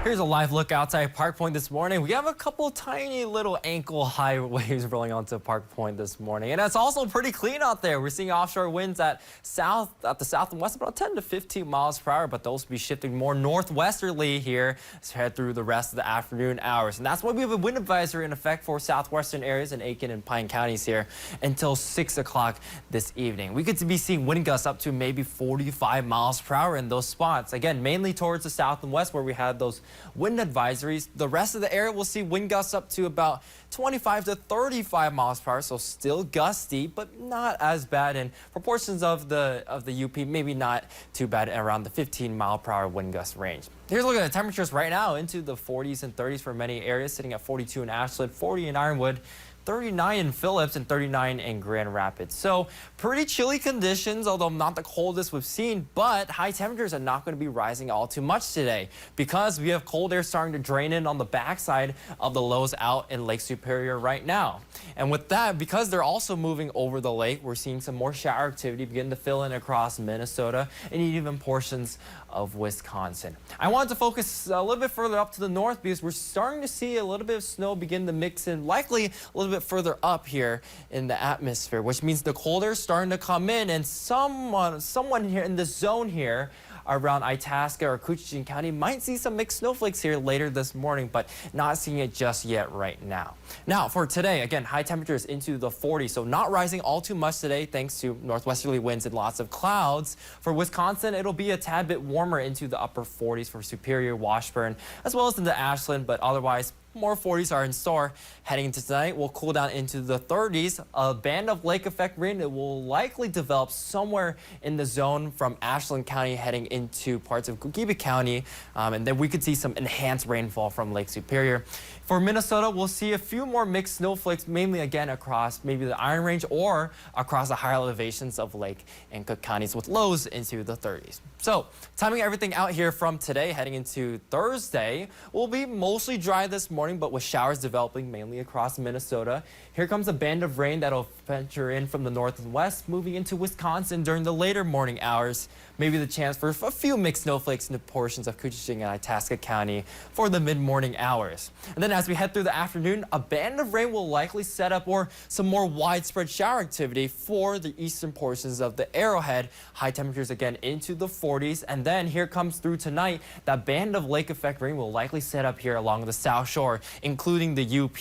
Here's a live look outside Park Point this morning. We have a couple tiny little ankle-high waves rolling onto Park Point this morning. And it's also pretty clean out there. We're seeing offshore winds at the south and west about 10 to 15 miles per hour, but those will be shifting more northwesterly here as we head through the rest of the afternoon hours. And that's why we have a wind advisory in effect for southwestern areas in Aiken and Pine counties here until 6 o'clock this evening. We could be seeing wind gusts up to maybe 45 miles per hour in those spots. Again, mainly towards the south and west where we have those wind advisories. The rest of the area will see wind gusts up to about 25 to 35 miles per hour, so still gusty, but not as bad. And proportions of the UP, maybe not too bad, around the 15 mile per hour wind gust range. Here's a look at the temperatures right now into the 40s and 30s for many areas, sitting at 42 in Ashland, 40 in Ironwood, 39 in Phillips, and 39 in Grand Rapids. So pretty chilly conditions, although not the coldest we've seen, but high temperatures are not going to be rising all too much today because we have cold air starting to drain in on the backside of the lows out in Lake Superior right now. And with that, because they're also moving over the lake, we're seeing some more shower activity begin to fill in across Minnesota and even portions of Wisconsin. I wanted to focus a little bit further up to the north because we're starting to see a little bit of snow begin to mix in, likely a little bit further up here in the atmosphere, which means the cold air is starting to come in, and someone here in the zone here around Itasca or Coochin County might see some mixed snowflakes here later this morning, but not seeing it just yet right now. Now for today, again, high temperatures into the 40s, so not rising all too much today thanks to northwesterly winds and lots of clouds. For Wisconsin, it'll be a tad bit warmer into the upper 40s for Superior, Washburn, as well as into Ashland, but otherwise more 40s are in store. Heading into tonight, we'll cool down into the 30s. A band of lake effect rain that will likely develop somewhere in the zone from Ashland County heading into parts of Gogebic County. And then we could see some enhanced rainfall from Lake Superior. For Minnesota, we'll see a few more mixed snowflakes, mainly again across maybe the Iron Range or across the higher elevations of Lake and Cook counties with lows into the 30s. So timing everything out here from today heading into Thursday, will be mostly dry this morning, but with showers developing mainly across Minnesota. Here comes a band of rain that'll venture in from the north and west, moving into Wisconsin during the later morning hours. Maybe the chance for a few mixed snowflakes in the portions of Coochin and Itasca County for the mid-morning hours. And then as we head through the afternoon, a band of rain will likely set up or some more widespread shower activity for the eastern portions of the Arrowhead. High temperatures again into the 40s. And then here comes through tonight, that band of lake effect rain will likely set up here along the South Shore, including the UP.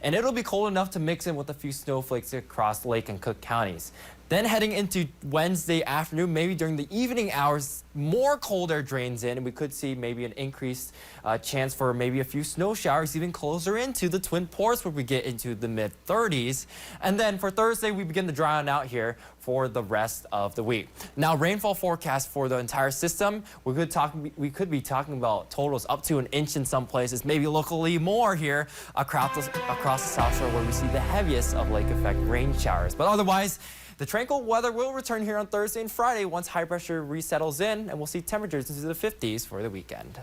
And it'll be cold enough to mix in with a few snowflakes across Lake and Cook counties. Then heading into Wednesday afternoon, maybe during the evening hours, more cold air drains in, and we could see maybe an increased chance for maybe a few snow showers even closer into the Twin Ports where we get into the mid-30s. And then for Thursday, we begin to dry on out here for the rest of the week. Now, rainfall forecast for the entire system, we could be talking about totals up to an inch in some places, maybe locally more here across the South Shore where we see the heaviest of lake effect rain showers. But otherwise, the tranquil weather will return here on Thursday and Friday once high pressure resettles in, and we'll see temperatures into the 50s for the weekend.